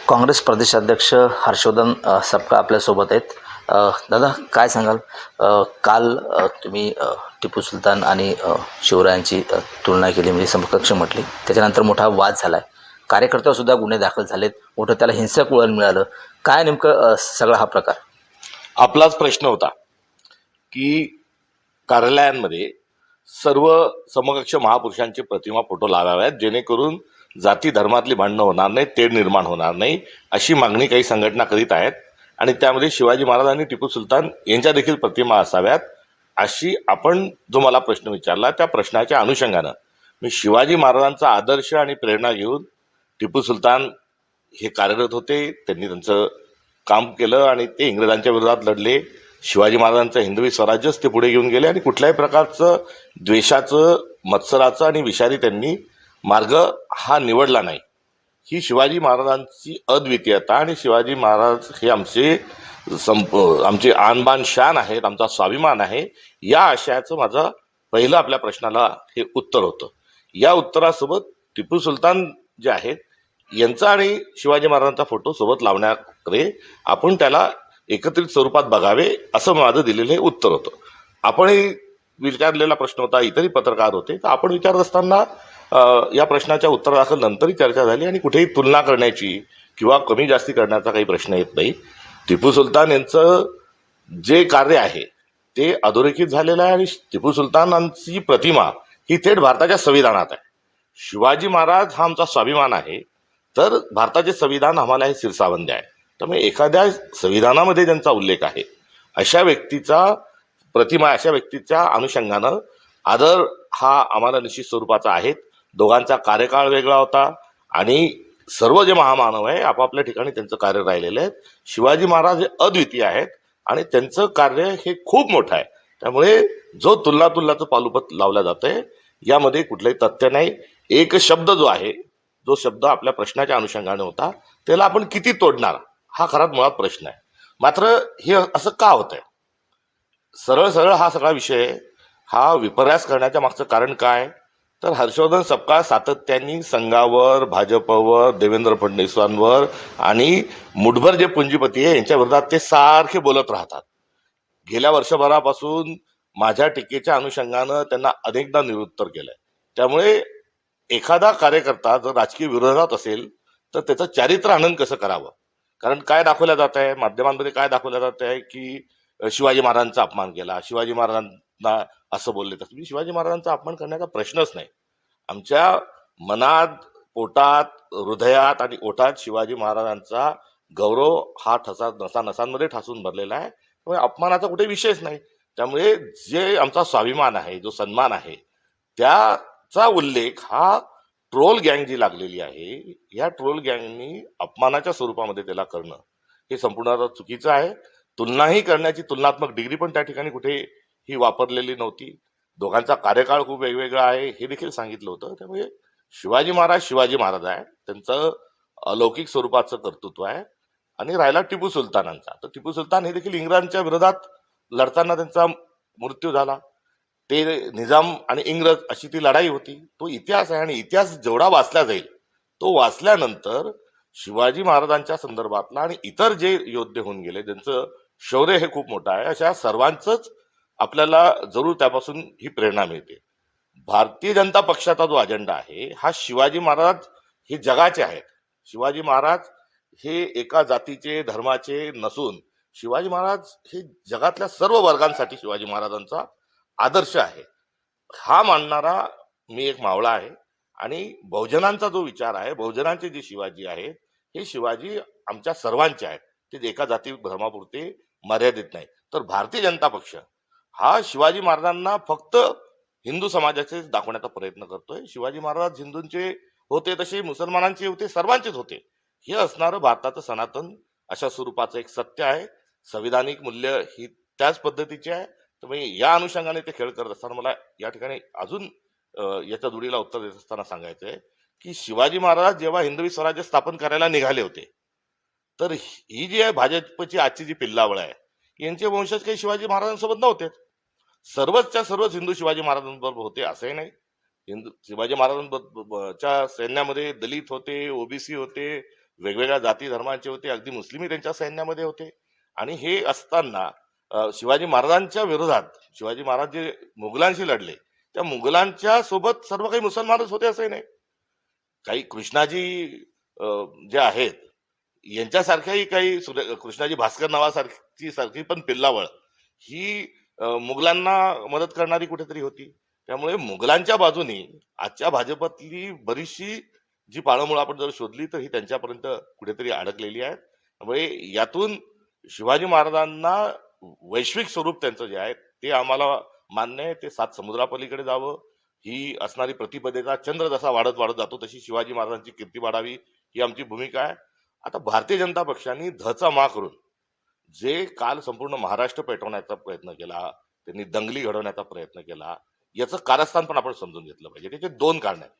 काँग्रेस प्रदेशाध्यक्ष हर्षवर्धन सपकाळ आपल्यासोबत आहेत. दादा काय सांगाल? काल तुम्ही टिपू सुलतान आणि शिवरायांची तुलना केली, म्हणजे समकक्ष म्हटली. त्याच्यानंतर मोठा वाद झाला आहे. कार्यकर्त्यासुद्धा गुन्हे दाखल झालेत. मोठं त्याला हिंसक वळण मिळालं. काय नेमकं सगळा हा प्रकार? आपलाच प्रश्न होता की कार्यालयांमध्ये सर्व समकक्ष महापुरुषांची प्रतिमा फोटो लावाव्यात, जेणेकरून जाती धर्मातली भांडणं होणार नाही, तेढ निर्माण होणार नाही, अशी मागणी काही संघटना करीत आहेत. आणि त्यामध्ये शिवाजी महाराज आणि टिपू सुलतान यांच्या देखील प्रतिमा असाव्यात, अशी आपण जो मला प्रश्न विचारला त्या प्रश्नाच्या अनुषंगानं मी शिवाजी महाराजांचा आदर्श आणि प्रेरणा घेऊन टिपू सुलतान हे कार्यरत होते. त्यांनी त्यांचं काम केलं आणि ते इंग्रजांच्या विरोधात लढले. शिवाजी महाराजांचं हिंदवी स्वराज्यच ते पुढे घेऊन गेले आणि कुठल्याही प्रकारचं द्वेषाचं, मत्सराचं आणि विषारी त्यांनी मार्ग हा निवडला नाही. ही शिवाजी महाराजांची अद्वितीयता आणि शिवाजी महाराज हे आमचे आणबाण शान आहेत, आमचा स्वाभिमान आहे, या आशयाचं माझं पहिलं आपल्या प्रश्नाला हे उत्तर होतं. या उत्तरासोबत टिपू सुलतान जे आहेत यांचा आणि शिवाजी महाराजांचा फोटो सोबत लावण्याकडे आपण त्याला एकत्रित स्वरूपात बघावे, असं माझं दिलेलं हे उत्तर होतं. आपणही विचारलेला प्रश्न होता, इतरही पत्रकार होते, तर आपण विचारत असताना या प्रश्नाच्या उत्तरादाखल नंतरही चर्चा झाली आणि कुठेही तुलना करण्याची किंवा कमी जास्ती करण्याचा काही प्रश्न येत नाही. टिपू सुलतान यांचं जे कार्य आहे ते अधोरेखित झालेलं आहे आणि टिपू सुलतानांची प्रतिमा ही थेट भारताच्या संविधानात आहे. शिवाजी महाराज हा आमचा स्वाभिमान आहे, तर भारताचे संविधान आम्हाला हे शिरसावंदी आहे. त्यामुळे एखाद्या संविधानामध्ये ज्यांचा उल्लेख आहे अशा व्यक्तीचा प्रतिमा, अशा व्यक्तीच्या अनुषंगानं आदर हा आम्हाला निश्चित स्वरूपाचा आहे. दोघांचा कार्यकाळ वेगळा होता आणि सर्व जे महामानव आहे आपापल्या ठिकाणी त्यांचं कार्य राहिलेलं आहे. शिवाजी महाराज हे अद्वितीय आहेत आणि त्यांचं कार्य हे खूप मोठं आहे. त्यामुळे जो तुलनाचं पालुपत लावला जातंय यामध्ये कुठलंही तथ्य नाही. एक शब्द जो आहे, जो शब्द आपल्या प्रश्नाच्या अनुषंगाने होता, त्याला आपण किती तोडणार हा खराच मुळात प्रश्न आहे. मात्र हे असं का होतंय? सरळ हा सगळा विषय हा विपर्यास करण्याच्या मागचं कारण काय? तर हर्षवर्धन सपकाळ सातत्याने संघावर, भाजपवर, देवेंद्र फडणवीसांवर आणि मुठभर जे पुंजीपती आहे यांच्या विरोधात ते सारखे बोलत राहतात. गेल्या वर्षभरापासून माझ्या टीकेच्या अनुषंगानं त्यांना अनेकदा निरुत्तर केलंय. त्यामुळे एखादा कार्यकर्ता जर राजकीय विरोधात असेल तर त्याचं चारित्र्य हनन कसं करावं? कारण काय दाखवलं जात आहे, माध्यमांमध्ये काय दाखवलं जात आहे की शिवाजी महाराजांचा अपमान केला, शिवाजी महाराजांना असं बोलले. तसं मी शिवाजी महाराजांचा अपमान करण्याचा प्रश्नच नाही. आमच्या मनात, पोटात, हृदयात आणि ओठात शिवाजी महाराजांचा गौरव हा नसांमध्ये ठासून भरलेला आहे. त्यामुळे अपमानाचा कुठे विषयच नाही. त्यामुळे जे आमचा स्वाभिमान आहे, जो सन्मान आहे, त्याचा उल्लेख हा ट्रोल गँग जी लागलेली आहे, या ट्रोल गँगनी अपमानाच्या स्वरूपामध्ये त्याला करणं हे संपूर्ण चुकीचं आहे. तुलनाही करण्याची तुलनात्मक डिग्री पण त्या ठिकाणी कुठे ही वापरलेली नव्हती. दोघांचा कार्यकाळ खूप वेगवेगळा आहे हे देखील सांगितलं होतं. त्यामुळे शिवाजी महाराज आहे, त्यांचं अलौकिक स्वरूपाचं कर्तृत्व आहे. आणि राहिला टिपू सुलतानांचा, तर टिपू सुलतान हे देखील इंग्रजांच्या विरोधात लढताना त्यांचा मृत्यू झाला. ते निजाम आणि इंग्रज अशी ती लढाई होती. तो इतिहास आहे आणि इतिहास जेवढा वाचला जाईल तो वाचल्यानंतर शिवाजी महाराजांच्या संदर्भातला आणि इतर जे योद्धे होऊन गेले ज्यांचं शौर्य हे खूप मोठं आहे, अशा सर्वांचंच आपल्याला जरूर त्यापासून ही प्रेरणा मिळते. भारतीय जनता पक्षाचा जो अजेंडा आहे हा शिवाजी महाराज हे जगाचे आहेत. शिवाजी महाराज हे एका जातीचे, धर्माचे नसून शिवाजी महाराज हे जगातल्या सर्व वर्गांसाठी शिवाजी महाराजांचा आदर्श आहे. हा मानणारा मी एक मावळा आहे आणि बहुजनांचा जो विचार आहे, बहुजनांचे जे शिवाजी आहेत हे शिवाजी आमच्या सर्वांचे आहेत. ते एका जाती धर्मापुरते मर्यादित नाही. तर भारतीय जनता पक्ष हा शिवाजी महाराजांना फक्त हिंदू समाजाचे दाखवण्याचा प्रयत्न करतोय. शिवाजी महाराज हिंदूंचे होते तसे मुसलमानांचे होते, सर्वांचेच होते. हे असणारं भारताचं सनातन अशा स्वरूपाचं एक सत्य आहे. संविधानिक मूल्य ही त्याच पद्धतीची आहे. त्यामुळे या अनुषंगाने ते खेळ करत असताना मला या ठिकाणी अजून याच्या जोडीला उत्तर देत असताना सांगायचंय की शिवाजी महाराज जेव्हा हिंदवी स्वराज्य स्थापन करायला निघाले होते, तर ही जी आहे भाजपची आजची जी पिल्लावळ आहे यांचे वंशज काही शिवाजी महाराजांसोबत नव्हते. सर्वच हिंदू शिवाजी महाराजांबरोबर होते असंही नाही. शिवाजी महाराजांच्या सैन्यामध्ये दलित होते, ओबीसी होते, वेगवेगळ्या जाती धर्मांचे होते, अगदी मुस्लिमही त्यांच्या सैन्यामध्ये होते. आणि हे असताना शिवाजी महाराजांच्या विरोधात शिवाजी महाराज जे मुघलांशी लढले, त्या मुघलांच्या सोबत सर्व काही मुसलमानच होते असंही नाही. काही कृष्णाजी जे आहेत यांच्यासारख्याही काही कृष्णाजी भास्कर सारखी पण पिल्लावळ ही मुघलांना मदत करणारी कुठेतरी होती. त्यामुळे मुघलांच्या बाजूनी आजच्या भाजपतली बरीचशी जी पाळंमुळं आपण जर शोधली तर ही त्यांच्यापर्यंत कुठेतरी अडकलेली आहे. त्यामुळे यातून शिवाजी महाराजांना वैश्विक स्वरूप त्यांचं जे आहे ते आम्हाला मान्य आहे. ते 7 समुद्रापलीकडे जावं, ही असणारी प्रतिपदेचा चंद्र जसा वाढत वाढत जातो तशी शिवाजी महाराजांची कीर्ती वाढावी, ही आमची भूमिका आहे. आता भारतीय जनता पक्षाने धचा मा करून जे काल संपूर्ण महाराष्ट्र पेटवण्याचा प्रयत्न केला, त्यांनी दंगली घडवण्याचा प्रयत्न केला, याचं कारस्थान पण आपण समजून घेतलं पाहिजे. त्याचे 2 कारण आहेत.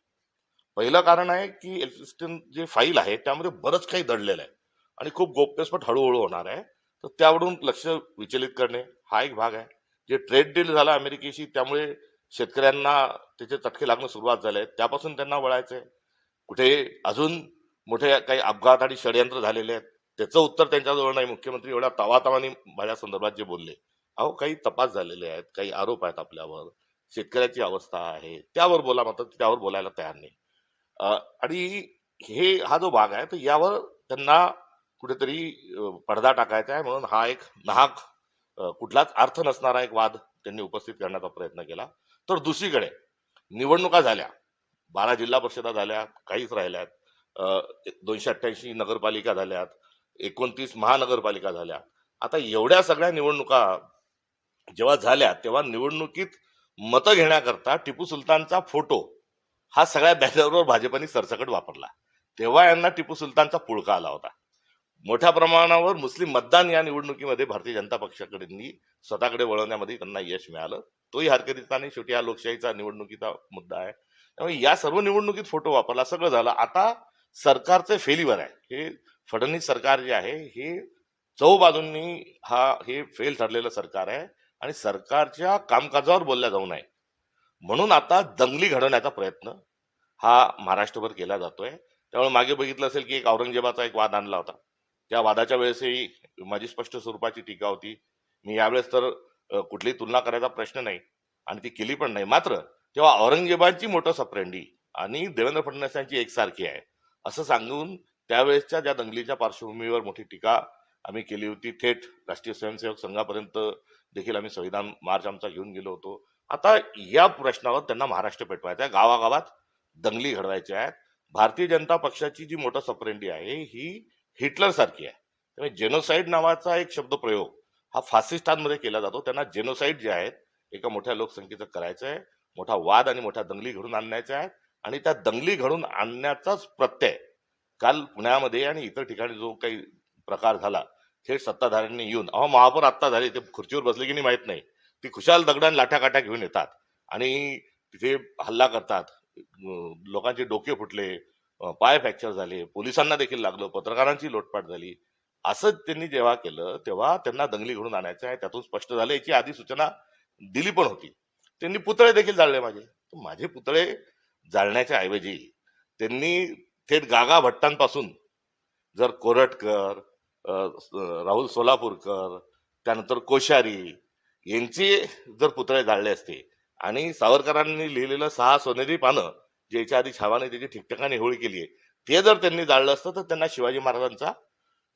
पहिलं कारण आहे की एल्फिन्स्टन जे फाईल आहे त्यामध्ये बरंच काही दडलेलं आहे आणि खूप गोप्यस्फोट हळूहळू होणार आहे. तर त्यावरून लक्ष विचलित करणे हा एक भाग आहे. जे ट्रेड डील झालं अमेरिकेशी त्यामुळे शेतकऱ्यांना त्याचे चटके लागणं सुरुवात झाले, त्यापासून त्यांना वळायचंय. कुठे अजून मोठे काही अपघात आणि षडयंत्र झालेले आहेत, त्याचं उत्तर त्यांच्याजवळ नाही. मुख्यमंत्री एवढ्या तावातावाने माझ्या संदर्भात जे बोलले, अहो काही तपास झालेले आहेत, काही आरोप आहेत आपल्यावर, शेतकऱ्याची अवस्था आहे, त्यावर बोला, मात्र त्यावर बोलायला तयार नाही. आणि हा जो भाग आहे तर यावर त्यांना कुठेतरी पडदा टाकायचा आहे, म्हणून हा एक नाहक कुठलाच अर्थ नसणारा एक वाद त्यांनी उपस्थित करण्याचा प्रयत्न केला. तर दुसरीकडे निवडणुका झाल्या, 12 जिल्हा परिषदा झाल्या, काहीच राहिल्यात, 288 नगरपालिका झाल्यात, 29 महानगरपालिका झाल्या. आता एवढ्या सगळ्या निवडणुका जेव्हा झाल्या तेव्हा निवडणुकीत मतं घेण्याकरता टिपू सुलतानचा फोटो हा सगळ्या बॅनरवर भाजपने सरसकट वापरला. तेव्हा यांना टिपू सुलतानचा पुळका आला होता. मोठ्या प्रमाणावर मुस्लिम मतदान या निवडणुकीमध्ये भारतीय जनता पक्षाकडे स्वतःकडे वळवण्यामध्ये त्यांना यश मिळालं. तोही हरकतीचा नाही, शेवटी हा लोकशाहीचा निवडणुकीचा मुद्दा आहे. त्यामुळे या सर्व निवडणुकीत फोटो वापरला, सगळं झालं. आता सरकारचे फेल्युअर आहे. हे फडणवीस सरकार जे आहे हे चौबाजूंनी हे फेल ठरलेलं सरकार आहे आणि सरकारच्या कामकाजावर बोलल्या जाऊ नये म्हणून आता दंगली घडवण्याचा प्रयत्न हा महाराष्ट्रभर केला जातोय. त्यामुळे मागे बघितलं असेल की एक औरंगजेबाचा एक वाद आणला होता. त्या वादाच्या वेळेसही माझी स्पष्ट स्वरूपाची टीका होती. मी यावेळेस तर कुठलीही तुलना करायचा प्रश्न नाही आणि ती केली पण नाही. मात्र तेव्हा औरंगजेबाची मोठं सप्रेंडी आणि देवेंद्र फडणवीस यांची एकसारखी आहे असं सांगून त्यावेळेसच्या ज्या दंगलीच्या पार्श्वभूमीवर मोठी टीका आम्ही केली होती. थेट राष्ट्रीय स्वयंसेवक संघापर्यंत देखील आम्ही संविधान मार्च आमचा घेऊन गेलो होतो. आता या प्रश्नावर त्यांना महाराष्ट्र पेटवायचा आहे, गावागावात दंगली घडवायच्या आहेत. भारतीय जनता पक्षाची जी मोठं सप्रेंडी आहे ही हिटलर सारखी आहे. त्यामुळे जेनोसाईड नावाचा एक शब्दप्रयोग हा फासिस्टांमध्ये केला जातो. त्यांना जेनोसाईड जे आहेत एका मोठ्या लोकसंख्येचं करायचं आहे, मोठा वाद आणि मोठ्या दंगली घडून आणण्याच्या आहेत आणि त्या दंगली घडून आणण्याचाच प्रत्यय काल पुण्यामध्ये आणि इतर ठिकाणी जो काही प्रकार झाला, थेट सत्ताधाऱ्यांनी येऊन महापौर आत्ता झाले, ते खुर्चीवर बसले की नाही माहित नाही, ती खुशाल दगडान लाठ्या घेऊन येतात आणि तिथे हल्ला करतात. लोकांचे डोके फुटले, पाय फ्रॅक्चर झाले, पोलिसांना देखील लागलं, पत्रकारांची लोटपाट झाली. असं त्यांनी जेव्हा केलं तेव्हा त्यांना दंगली घडून आणायचं आहे. त्यातून स्पष्ट झालं, याची आधी सूचना दिली पण होती. त्यांनी पुतळे देखील जाळले माझे. माझे पुतळे जाळण्याच्या ऐवजी त्यांनी थेट गागा भट्टांपासून जर कोरटकर, राहुल सोलापूरकर, त्यानंतर कोश्यारी यांचे जर पुतळे जाळले असते आणि सावरकरांनी लिहिलेलं 6 सोनेरी पानं जे याच्या आधी छावाने त्याची ठिकठिकाणी होळी केली आहे ते जर त्यांनी जाळलं असतं तर त्यांना शिवाजी महाराजांचा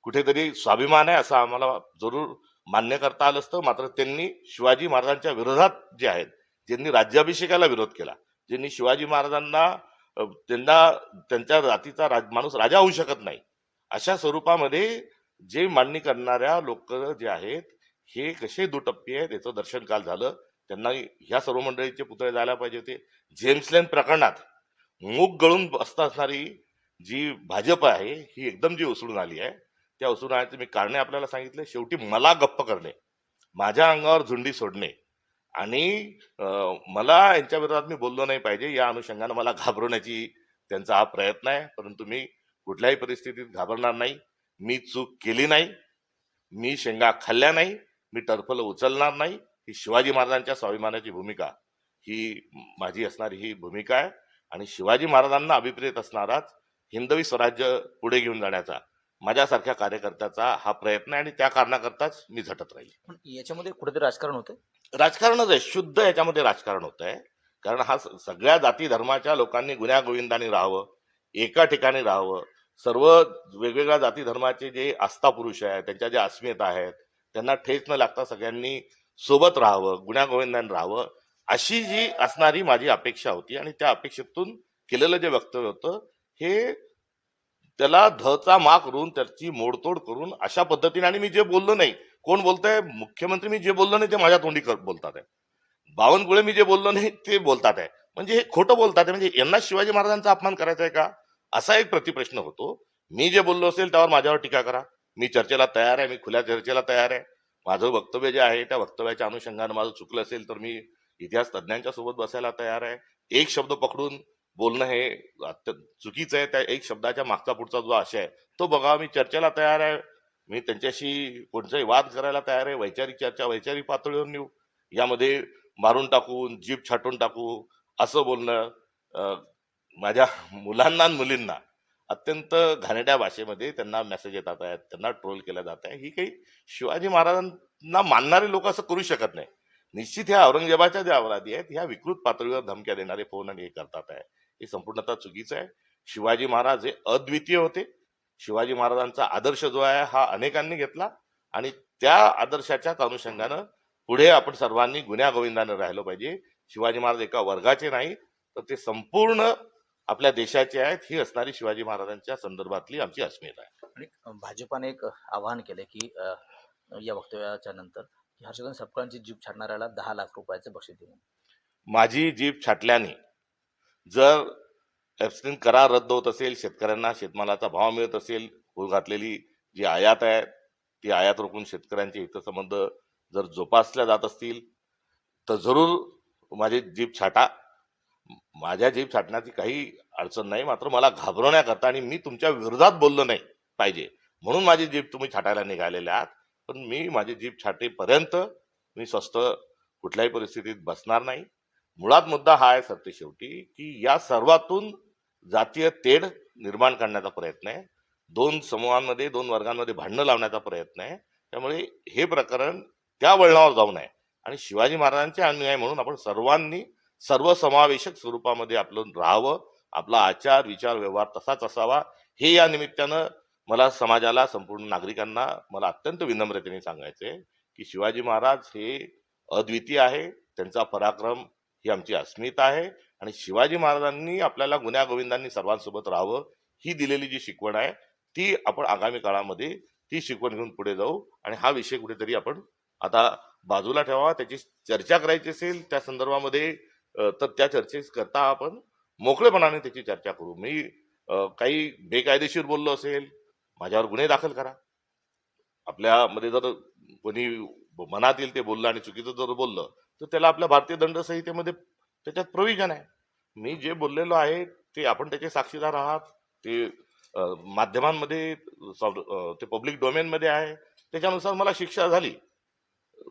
कुठेतरी स्वाभिमान आहे असं आम्हाला जरूर मान्य करता आलं असतं. मात्र त्यांनी शिवाजी महाराजांच्या विरोधात जे आहेत, ज्यांनी राज्याभिषेकाला विरोध केला, ज्यांनी शिवाजी महाराजांना त्यांना त्यांच्या जातीचा माणूस राजा होऊ शकत नाही अशा स्वरूपामध्ये जे मांडणी करणाऱ्या लोक जे आहेत हे कसे दुटप्पी आहेत याचं दर्शन काल झालं. त्यांना ह्या सर्व मंडळीचे पुतळे जायला पाहिजे होते. जेम्स लेन प्रकरणात मूग गळून बसता असणारी जी भाजप आहे ही एकदम जी उसळून आली आहे, त्या उसळून आल्याचे मी कारणे आपल्याला सांगितले. शेवटी मला गप्प करणे, माझ्या अंगावर झुंडी सोडणे आणि मला यांच्या विरोधात मी बोललो नाही पाहिजे या अनुषंगाने मला घाबरवण्याची त्यांचा हा प्रयत्न आहे. परंतु मी कुठल्याही परिस्थितीत घाबरणार नाही. मी चूक केली नाही, मी शेंगा खाल्ल्या नाही, मी टरफल उचलणार नाही. ही शिवाजी महाराजांच्या स्वाभिमानाची भूमिका ही माझी असणारी ही भूमिका आहे आणि शिवाजी महाराजांना अभिप्रेत असणाराच हिंदवी स्वराज्य पुढे घेऊन जाण्याचा माझ्यासारख्या कार्यकर्त्याचा हा प्रयत्न आहे आणि त्या कारणाकरताच मी झटत राहील. पण याच्यामध्ये कुठेतरी राजकारण होतं. राजकारणच आहे, शुद्ध याच्यामध्ये राजकारण होत आहे. कारण हा सगळ्या जाती धर्माच्या लोकांनी गुण्यागोविंदाने राहावं, एका ठिकाणी राहावं. सर्व वेगवेगळ्या जाती धर्माचे जे आस्था पुरुष आहेत, त्यांच्या ज्या अस्मिता आहेत, त्यांना ठेच न लागता सगळ्यांनी सोबत राहावं, गुण्यागोविंदाने राहावं, अशी जी असणारी माझी अपेक्षा होती. आणि त्या अपेक्षेतून केलेलं जे वक्तव्य होतं हे त्याला धचा मा करून त्याची मोडतोड करून अशा पद्धतीने, आणि मी जे बोललो नाही, कोण बोलतंय, मुख्यमंत्री मी जे बोललो नाही ते माझ्या तोंडी बोलतात आहे, बावनकुळे मी जे बोललो नाही ते बोलतात आहे. म्हणजे हे खोटं बोलतात आहे. म्हणजे यांना शिवाजी महाराजांचा अपमान करायचा आहे का, असा एक प्रतिप्रश्न होतो. मी जे बोललो असेल त्यावर माझ्यावर टीका करा, मी चर्चेला तयार आहे, मी खुल्या चर्चेला तयार आहे. माझं वक्तव्य जे आहे त्या वक्तव्याच्या अनुषंगाने माझं चुकलं असेल तर मी इतिहास तज्ज्ञांच्या सोबत बसायला तयार आहे. एक शब्द पकडून बोलणं हे चुकीचं आहे. त्या एक शब्दाच्या मागचा पुढचा जो आशय आहे तो बघा. मी चर्चेला तयार आहे, मी त्यांच्याशी कोणताही वाद करायला तयार आहे. वैचारिक चर्चा वैचारिक पातळीवर नेऊ, यामध्ये मारून टाकून जीभ छाटून टाकू असं बोलणं, माझ्या मुलांना आणि मुलींना अत्यंत घाणेरड्या भाषेमध्ये त्यांना मेसेज येतात आहेत, त्यांना ट्रोल केलं जात आहे. ही काही शिवाजी महाराजांना मानणारे लोक असं करू शकत नाही. निश्चित ह्या औरंगजेबाच्या ज्या अपराधी आहेत ह्या विकृत पातळीवर धमक्या देणारे फोन आणि हे करतात आहे, हे संपूर्णतः चुकीचं आहे. शिवाजी महाराज हे अद्वितीय होते. शिवाजी महाराजांचा आदर्श जो आहे हा अनेकांनी घेतला आणि त्या आदर्शाच्याच अनुषंगानं पुढे आपण सर्वांनी गुण्यागोविंदाने राहिलं पाहिजे. शिवाजी महाराज एका वर्गाचे नाही तर ते संपूर्ण आपल्या देशाचे आहेत. ही असणारी शिवाजी महाराजांच्या संदर्भातली आमची अस्मिता आहे. आणि भाजपाने एक आवाहन केलं की या वक्तव्याच्या नंतर की हर्षवर्धन सपकाळांची जीभ छाडणाऱ्याला 10 लाख रुपयाचं बक्षीस देऊ. माझी जीभ छाटल्याने जर ॲब्स्टिन करार रद्द होत असेल, शेतकऱ्यांना शेतमालाचा भाव मिळत असेल, होऊ घातलेली जी आयात आहे ती आयात रोखून शेतकऱ्यांचे हितसंबंध जर जोपासल्या जात असतील तर जरूर माझी जीभ छाटा. माझ्या जीभ छाटण्याची काही अडचण नाही, मात्र मला घाबरवण्याकरता आणि मी तुमच्या विरोधात बोललो नाही पाहिजे म्हणून माझी जीभ तुम्ही छाटायला निघालेले आहात. पण मी माझी जीभ छाटेपर्यंत मी स्वस्त कुठल्याही परिस्थितीत बसणार नाही. मुळात मुद्दा हा आहे सरते शेवटी की या सर्वातून जातीय तेढ निर्माण करण्याचा प्रयत्न आहे, दोन समूहांमध्ये दोन वर्गांमध्ये भांडणं लावण्याचा प्रयत्न आहे. त्यामुळे हे प्रकरण त्या वळणावर जाऊ नये आणि शिवाजी महाराजांचे अनुयायी म्हणून आपण सर्वांनी सर्वसमावेशक स्वरूपामध्ये आपलं राहावं, आपला आचार विचार व्यवहार तसाच असावा. हे या निमित्तानं मला समाजाला संपूर्ण नागरिकांना मला अत्यंत विनम्रतेने सांगायचे की शिवाजी महाराज हे अद्वितीय आहे, त्यांचा पराक्रम ही आमची अस्मिता आहे आणि शिवाजी महाराजांनी आपल्याला गुण्यागोविंदांनी सर्वांसोबत राहावं ही दिलेली जी शिकवण आहे ती आपण आगामी काळामध्ये ती शिकवण घेऊन पुढे जाऊ. आणि हा विषय कुठेतरी आपण आता बाजूला ठेवावा. त्याची चर्चा करायची असेल त्या संदर्भामध्ये तर त्या चर्चेकरता आपण मोकळेपणाने त्याची चर्चा करू. मी काही बेकायदेशीर बोललो असेल माझ्यावर गुन्हे दाखल करा. आपल्यामध्ये जर कोणी मनात येईल ते बोललं आणि चुकीचं जर बोललं तर त्याला आपल्या भारतीय दंड संहितेमध्ये त्याच्यात प्रोव्हिजन आहे. मी जे बोललेलो आहे ते आपण त्याचे साक्षीदार आहात, ते माध्यमांमध्ये ते पब्लिक डोमेनमध्ये आहे, त्याच्यानुसार मला शिक्षा झाली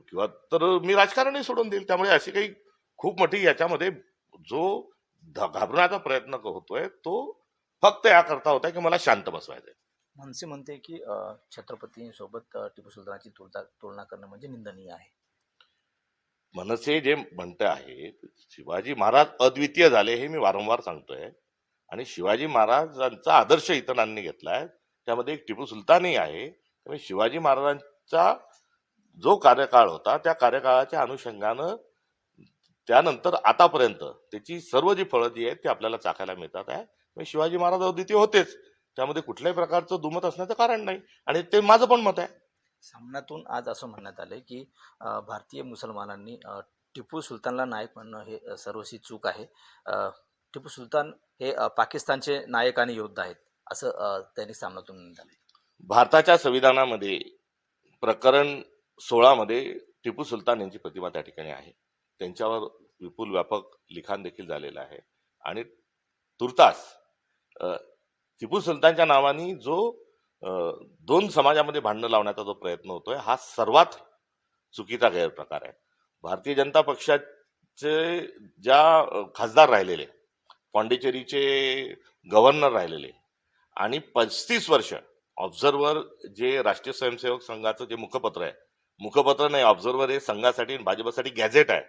किंवा तर मी राजकारणही सोडून देईल. त्यामुळे अशी काही खूप मोठी याच्यामध्ये जो घाबरण्याचा प्रयत्न होतोय तो फक्त याकरता होता की मला शांत बसवायचंय. मनसे म्हणते की छत्रपतींसोबत टिपू सुलतानाची तुलना करणं म्हणजे निंदनीय आहे. मनसे जे म्हणत आहे शिवाजी महाराज अद्वितीय झाले हे मी वारंवार सांगतोय आणि शिवाजी महाराजांचा आदर्श इतरांनी घेतलाय, त्यामध्ये एक टिपू सुलतानही आहे. त्यामुळे शिवाजी महाराजांचा जो कार्यकाळ होता त्या कार्यकाळाच्या अनुषंगानं त्यानंतर आतापर्यंत त्याची सर्व जी फळं जी आहेत ती आपल्याला चाखायला मिळतात आहे. शिवाजी महाराज अद्वितीय होतेच, त्यामध्ये कुठल्याही प्रकारचं दुमत असण्याचं कारण नाही आणि ते माझं पण मत आहे. सामनातून आज असं म्हणण्यात आले की भारतीय मुसलमानांनी टिपू सुलतानला नायक म्हणणं हे सर्वस्वी चूक आहे. टिपू सुलतान हे पाकिस्तानचे नायक आणि योद्धा आहेत असं त्यांनी सामनातून म्हणण्यात आले. भारताच्या संविधानामध्ये प्रकरण 16 मध्ये टिपू सुलतान यांची प्रतिमा त्या ठिकाणी आहे. त्यांच्यावर विपुल व्यापक लिखाण देखील झालेलं आहे आणि तुर्तास टिपू सुलतानच्या नावाने जो दोन समाजामध्ये भांडणं लावण्याचा जो प्रयत्न होतोय हा सर्वात चुकीचा गैरप्रकार आहे. भारतीय जनता पक्षाचे ज्या खासदार राहिलेले, पॉंडिचेरीचे गव्हर्नर राहिलेले आणि 35 वर्ष ऑब्झर्व्हर जे राष्ट्रीय स्वयंसेवक संघाचं जे मुखपत्र नाही, ऑब्झर्व्हर हे संघासाठी आणि भाजपसाठी गॅझेट आहे,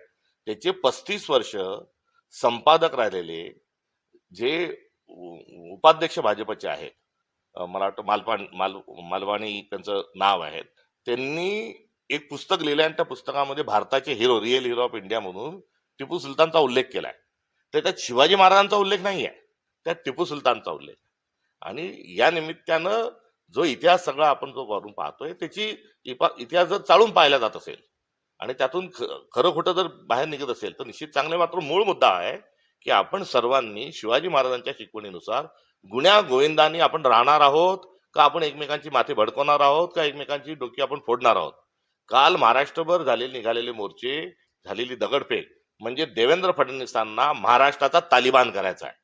त्याचे 35 वर्ष संपादक राहिलेले जे उपाध्यक्ष भाजपचे आहेत, मला वाटतं मालवाणी त्यांचं नाव आहे, त्यांनी एक पुस्तक लिहिलं आणि त्या पुस्तकामध्ये भारताचे hero, real hero of India म्हणून टिपू सुलतानचा उल्लेख केलाय. तर त्यात शिवाजी महाराजांचा उल्लेख नाही आहे, त्यात टिपू सुलतानचा उल्लेख. आणि या निमित्तानं जो इतिहास सगळा आपण जो वरून पाहतोय त्याची इतिहास जर चालून पाहिला जात असेल आणि त्यातून खरं खोटं जर बाहेर निघत असेल तर निश्चित चांगले. मात्र मूळ मुद्दा आहे की आपण सर्वांनी शिवाजी महाराजांच्या शिकवणीनुसार गुण्या गोविंदांनी आपण राहणार आहोत का आपण एकमेकांची माथे भडकवणार आहोत का एकमेकांची डोकी आपण फोडणार आहोत. काल महाराष्ट्रभर निघालेले मोर्चे, झालेली दगडफेक म्हणजे देवेंद्र फडणवीसांना महाराष्ट्राचा तालिबान करायचा आहे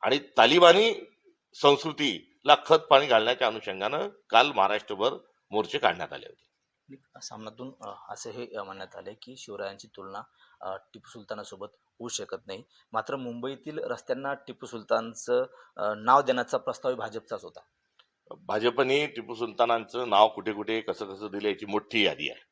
आणि तालिबानी संस्कृतीला खत पाणी घालण्याच्या अनुषंगानं काल महाराष्ट्रभर मोर्चे काढण्यात आले होते. सामनातून असेही म्हणण्यात आले की शिवरायांची तुलना टिपू सुलतानासोबत होऊ शकत नाही. मात्र मुंबईतील रस्त्यांना टिपू सुलतानचं नाव देण्याचा प्रस्ताव भाजपचाच होता. भाजपने टिपू सुलतानांचं नाव कुठे कुठे कसं कसं दिलं याची मोठी यादी आहे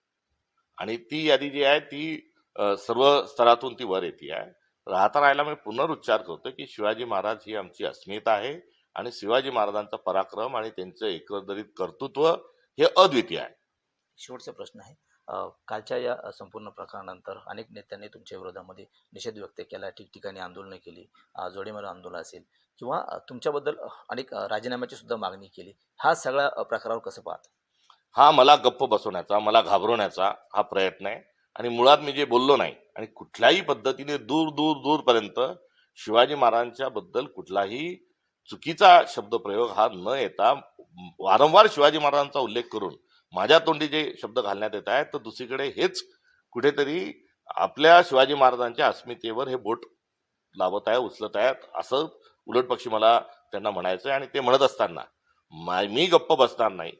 आणि ती यादी जी आहे ती सर्व स्तरातून ती वर येते आहे. राहायला मी पुनरुच्चार करतो की शिवाजी महाराज ही आमची अस्मिता आहे आणि शिवाजी महाराजांचा पराक्रम आणि त्यांचं एकंदरीत कर्तृत्व हे अद्वितीय आहे. शेवटचा प्रश्न आहे, कालच्या या संपूर्ण प्रकारानंतर अनेक नेत्यांनी तुमच्या विरोधामध्ये निषेध व्यक्त केला, ठिकठिकाणी आंदोलनं केली, जोडीमार आंदोलन असेल किंवा तुमच्याबद्दल अनेक राजीनाम्याची सुद्धा मागणी केली. हा सगळ्या प्रकारावर कसं पाहता? हा मला गप्प बसवण्याचा, मला घाबरवण्याचा हा प्रयत्न आहे आणि मुळात मी जे बोललो नाही आणि कुठल्याही पद्धतीने दूर दूर दूरपर्यंत शिवाजी महाराजांच्या बद्दल कुठलाही चुकीचा शब्दप्रयोग हा न येता वारंवार शिवाजी महाराजांचा उल्लेख करून माझ्या तोंडी जे शब्द घालण्यात येत आहेत तर दुसरीकडे हेच कुठेतरी आपल्या शिवाजी महाराजांच्या अस्मितेवर हे बोट लावत आहे, उचलत आहेत, असं उलटपक्षी मला त्यांना म्हणायचं आहे. आणि ते म्हणत असताना मी गप्प बसणार नाही.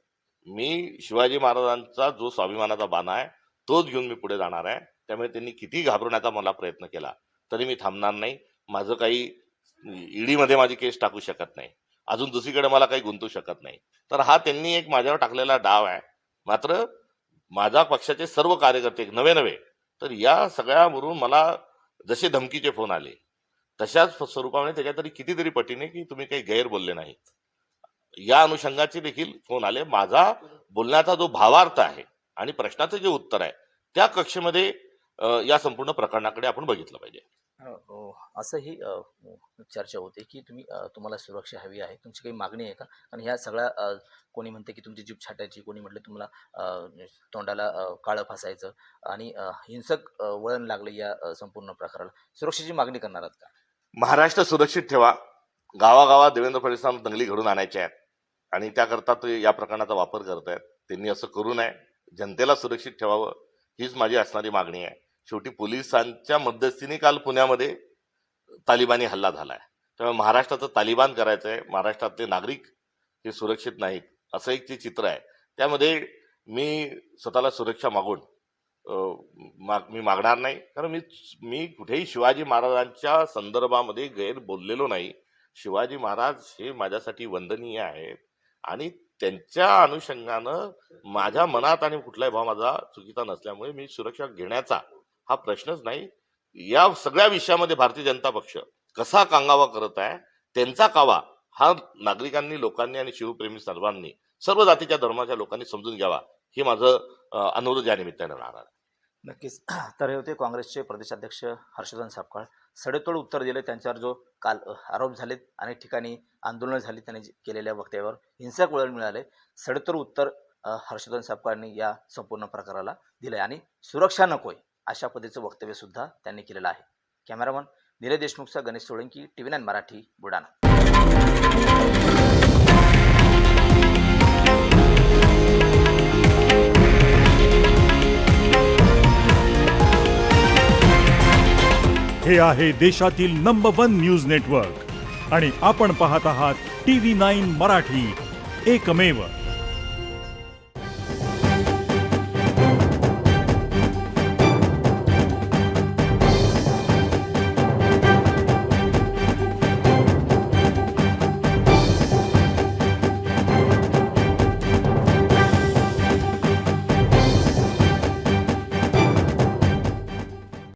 मी शिवाजी महाराजांचा जो स्वाभिमानाचा बाणा आहे तोच घेऊन मी पुढे जाणार आहे. त्यामुळे त्यांनी किती घाबरण्याचा मला प्रयत्न केला तरी मी थांबणार नाही. माझं काही ईडीमध्ये माझी केस टाकू शकत नाही, अजून दुसरीकडे मला काही गुंतू शकत नाही. तर हा त्यांनी एक माझ्यावर टाकलेला डाव आहे. मात्र माझ्या पक्षाचे सर्व कार्यकर्ते नवे तर या सगळ्यावरून मला जसे धमकीचे फोन आले तशाच स्वरूपाने त्याच्या तरी कितीतरी पटीने की तुम्ही काही गैर बोलले नाही या अनुषंगाचे देखील फोन आले. माझा बोलण्याचा जो भावार्थ आहे आणि प्रश्नाचं जे उत्तर आहे त्या कक्षेमध्ये या संपूर्ण प्रकरणाकडे आपण बघितलं पाहिजे. असंही चर्चा होते की तुम्हाला सुरक्षा हवी आहे, तुमची काही मागणी आहे का? कारण ह्या सगळ्या कोणी म्हणते की तुमची जीभ छाटायची, कोणी म्हटलं तुम्हाला तोंडाला काळं फासायचं आणि हिंसक वळण लागलं या संपूर्ण प्रकाराला. सुरक्षेची मागणी करणार आहात का? महाराष्ट्र सुरक्षित ठेवा. गावागावात देवेंद्र फडणवीसांना दंगली घडून आणायच्या आहेत आणि त्याकरता ते या प्रकरणाचा वापर करत आहेत. त्यांनी असं करू नये. जनतेला सुरक्षित ठेवावं हीच माझी असणारी मागणी आहे. शेवटी पोलिसांच्या मध्यस्थीने काल पुण्यामध्ये तालिबानी हल्ला झालाय, त्यामुळे महाराष्ट्राचं तालिबान करायचं आहे. महाराष्ट्रातले नागरिक हे सुरक्षित नाहीत असं एक जे चित्र आहे त्यामध्ये मी स्वतःला सुरक्षा मी मागणार नाही. कारण मी कुठेही शिवाजी महाराजांच्या संदर्भामध्ये गैर बोललेलो नाही. शिवाजी महाराज हे माझ्यासाठी वंदनीय आहेत आणि त्यांच्या अनुषंगानं माझ्या मनात आणि कुठलाही भाव माझा चुकीचा नसल्यामुळे मी सुरक्षा घेण्याचा हा प्रश्नच नाही. या सगळ्या विषयामध्ये भारतीय जनता पक्ष कसा कांगावा करत आहे, त्यांचा कावा हा नागरिकांनी, लोकांनी आणि शिवप्रेमी सर्वांनी, सर्व जातीच्या धर्माच्या लोकांनी समजून घ्यावा हे माझं अनुरोध या निमित्ताने राहणार आहे. नक्कीच. तर हे होते काँग्रेसचे प्रदेशाध्यक्ष हर्षवर्धन सपकाळ. सडेतोड उत्तर दिले त्यांच्यावर जो काल आरोप झालेत, अनेक ठिकाणी आंदोलनं झाली, त्यांनी केलेल्या वक्तव्यावर हिंसक वळण मिळाले. सडेतोड उत्तर हर्षवर्धन सपकाळांनी या संपूर्ण प्रकाराला दिलंय आणि सुरक्षा नकोय अशा पद्धतीचं वक्तव्य सुद्धा त्यांनी केलेलं आहे. कॅमेरामन निलेश देशमुखचा गणेश सोळंकी, TV9 मराठी, बुलढाणा. हे आहे देशातील नंबर 1 न्यूज नेटवर्क आणि आपण पाहत आहात TV9 मराठी, एकमेव.